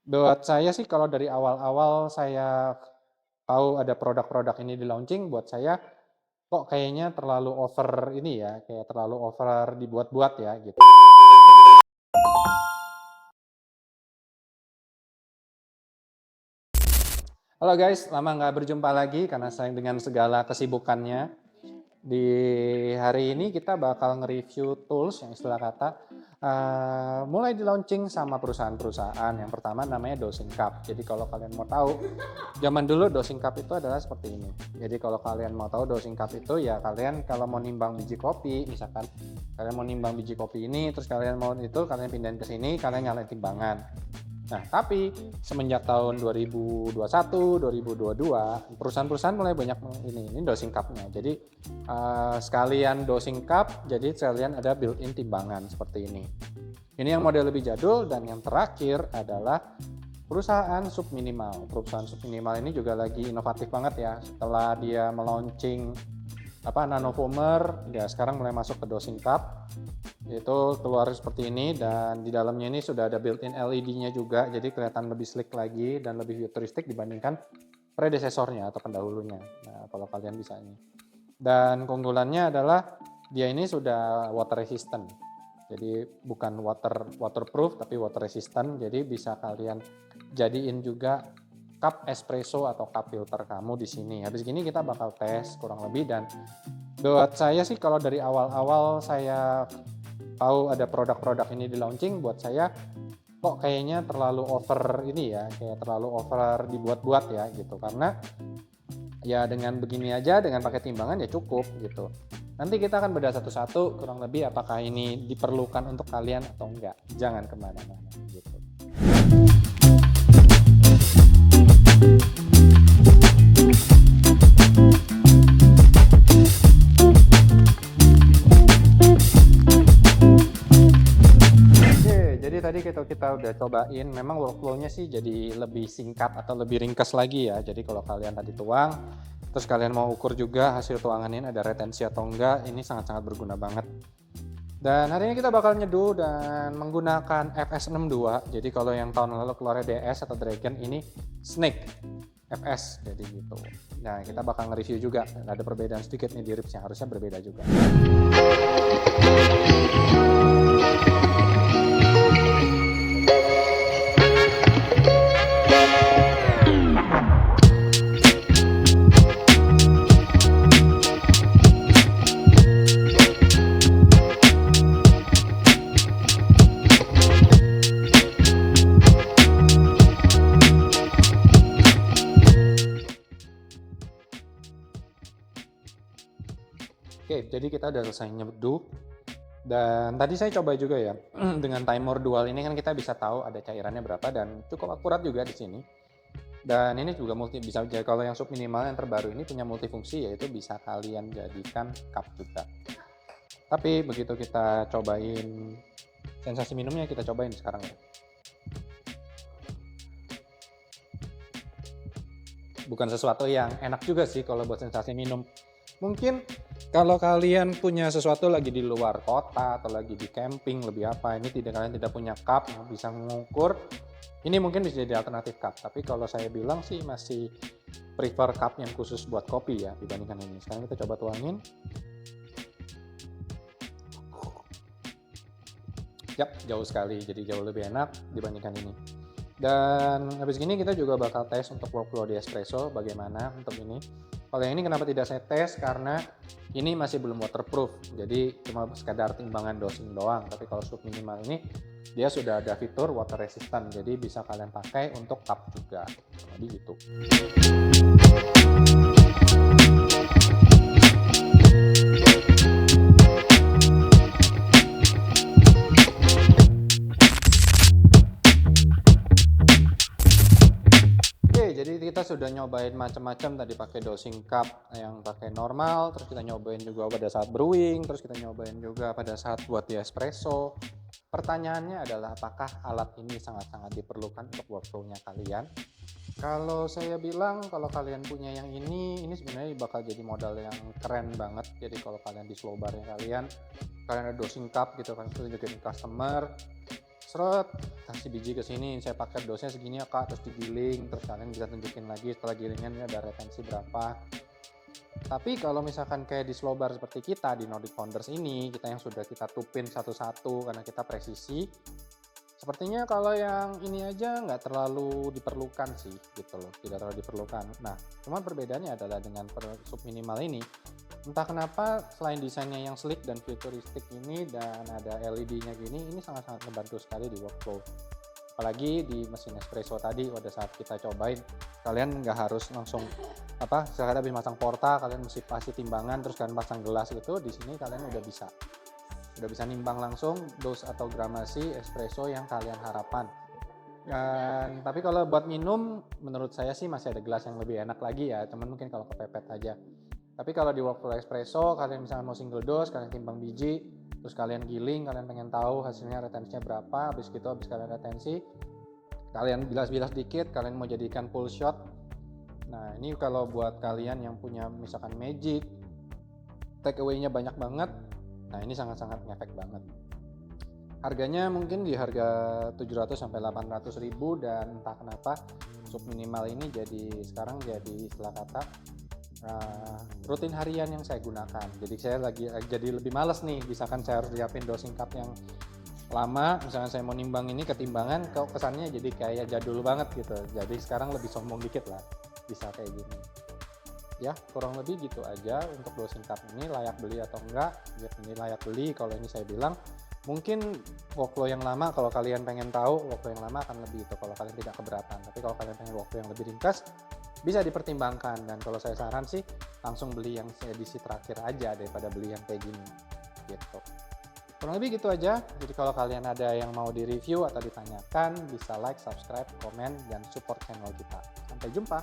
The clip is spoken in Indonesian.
Buat saya sih kalau dari awal-awal saya tahu ada produk-produk ini di launching, buat saya kok kayaknya terlalu over ini ya, kayak terlalu over dibuat-buat ya gitu. Halo guys, lama nggak berjumpa lagi karena saya dengan segala kesibukannya. Di hari ini kita bakal nge-review tools yang istilah kata mulai di launching sama perusahaan-perusahaan. Yang pertama namanya Dosing Cup. Jadi kalau kalian mau tahu, zaman dulu Dosing Cup itu adalah seperti ini. Jadi kalau kalian mau tahu Dosing Cup itu ya kalian kalau mau nimbang biji kopi, misalkan kalian mau nimbang biji kopi ini, terus kalian mau itu kalian pindahin ke sini, kalian nyalain timbangan. Nah, tapi semenjak tahun 2021, 2022, perusahaan-perusahaan mulai banyak ini dosing cup-nya. Jadi sekalian dosing cup, jadi sekalian ada built-in timbangan seperti ini. Ini yang model lebih jadul, dan yang terakhir adalah perusahaan subminimal. Perusahaan subminimal ini juga lagi inovatif banget ya. Setelah dia melaunching nanofoamer, ya sekarang mulai masuk ke dosing cup. Itu keluar seperti ini, dan di dalamnya ini sudah ada built-in LED-nya juga, jadi kelihatan lebih sleek lagi dan lebih futuristik dibandingkan predesesornya atau pendahulunya. Nah, kalau kalian bisa ini. Dan keunggulannya adalah dia ini sudah water resistant. Jadi bukan waterproof tapi water resistant, jadi bisa kalian jadiin juga cup espresso atau cup filter kamu di sini. Habis gini kita bakal tes kurang lebih, dan buat saya sih kalau dari awal-awal saya tahu ada produk-produk ini di launching, buat saya kok kayaknya terlalu over ini ya, kayak terlalu over dibuat-buat ya gitu. Karena ya dengan begini aja, dengan pakai timbangan ya cukup gitu. Nanti kita akan bedah satu-satu kurang lebih apakah ini diperlukan untuk kalian atau enggak. Jangan kemana-mana gitu. Jadi tadi kita udah cobain, memang workflow-nya sih jadi lebih singkat atau lebih ringkas lagi ya. Jadi kalau kalian tadi tuang, terus kalian mau ukur juga hasil tuangan ini ada retensi atau enggak, ini sangat-sangat berguna banget. Dan hari ini kita bakal nyeduh dan menggunakan FS62. Jadi kalau yang tahun lalu keluarnya DS atau Dragon, ini Snake FS, jadi gitu. Nah, kita bakal nge-review juga. Ada perbedaan sedikit nih di ribsnya, harusnya berbeda juga. Oke, jadi kita udah selesai nyeduh. Dan tadi saya coba juga ya, dengan timer dual ini kan kita bisa tahu ada cairannya berapa, dan cukup akurat juga di sini. Dan ini juga bisa jadi, kalau yang sub minimal yang terbaru ini punya multifungsi, yaitu bisa kalian jadikan cup juga. Tapi begitu kita cobain sensasi minumnya, kita cobain sekarang ya. Bukan sesuatu yang enak juga sih kalau buat sensasi minum. Mungkin kalau kalian punya sesuatu lagi di luar kota atau lagi di camping, lebih apa, ini kalian tidak punya cup yang bisa mengukur, ini mungkin bisa jadi alternatif cup. Tapi kalau saya bilang sih masih prefer cup yang khusus buat kopi ya dibandingkan ini. Sekarang kita coba tuangin. Yap, jauh sekali, jadi jauh lebih enak dibandingkan ini. Dan habis gini kita juga bakal tes untuk workflow di espresso bagaimana untuk ini. Kalau yang ini kenapa tidak saya tes, karena ini masih belum waterproof, jadi cuma sekadar timbangan dosing doang. Tapi kalau sub minimal ini dia sudah ada fitur water resistant, jadi bisa kalian pakai untuk cup juga. Jadi gitu. Jadi kita sudah nyobain macam-macam, tadi pakai dosing cup yang pakai normal, terus kita nyobain juga pada saat brewing, terus kita nyobain juga pada saat buat di espresso. Pertanyaannya adalah apakah alat ini sangat-sangat diperlukan untuk workflow-nya kalian? Kalau saya bilang kalau kalian punya yang ini sebenarnya bakal jadi modal yang keren banget. Jadi kalau kalian di slow bar-nya kalian ada dosing cup gitu kan, tunjukin customer, seret, kasih biji ke sini, saya pakai dosnya segini ya Kak, terus digiling, terus kalian bisa tunjukin lagi setelah gilingan ini ada retensi berapa. Tapi kalau misalkan kayak di slow bar seperti kita di Nordic Founders ini, kita yang sudah kita tupin satu-satu karena kita presisi, sepertinya kalau yang ini aja nggak terlalu diperlukan sih gitu loh, tidak terlalu diperlukan. Nah, cuman perbedaannya adalah dengan sub minimal ini, entah kenapa selain desainnya yang sleek dan futuristik ini dan ada LED-nya gini, ini sangat-sangat membantu sekali di workflow. Apalagi di mesin espresso tadi pada saat kita cobain, kalian nggak harus langsung misalkan habis masang porta kalian mesti pasti timbangan terus kalian pasang gelas gitu, di sini kalian udah bisa nimbang langsung dose atau gramasi espresso yang kalian harapkan. Tapi kalau buat minum menurut saya sih masih ada gelas yang lebih enak lagi ya, teman mungkin kalau kepepet aja. Tapi kalau di workflow espresso kalian misalnya mau single dose, kalian timbang biji, terus kalian giling, kalian pengen tahu hasilnya retensinya berapa, habis kalian retensi, kalian bilas-bilas dikit, kalian mau jadikan full shot. Nah ini kalau buat kalian yang punya misalkan magic, take away-nya banyak banget, nah ini sangat-sangat ngefek banget. Harganya mungkin di harga 700 sampai 800 ribu, dan entah kenapa sub minimal ini sekarang jadi istilah kata rutin harian yang saya gunakan. Jadi saya jadi lebih males nih, misalkan saya harus siapin dosing cup yang lama, misalkan saya mau nimbang ini ketimbangan, kok kesannya jadi kayak jadul banget gitu. Jadi sekarang lebih sombong dikit lah, bisa kayak gini. Ya kurang lebih gitu aja untuk dosing cup ini, layak beli atau enggak. Ya, ini layak beli kalau ini saya bilang. Mungkin workflow yang lama, kalau kalian pengen tahu workflow yang lama akan lebih itu kalau kalian tidak keberatan. Tapi kalau kalian pengen workflow yang lebih ringkas, bisa dipertimbangkan. Dan kalau saya saran sih langsung beli yang edisi terakhir aja daripada beli yang kayak gini gitu. Kurang lebih gitu aja. Jadi kalau kalian ada yang mau di review atau ditanyakan, bisa like, subscribe, komen, dan support channel kita. Sampai jumpa.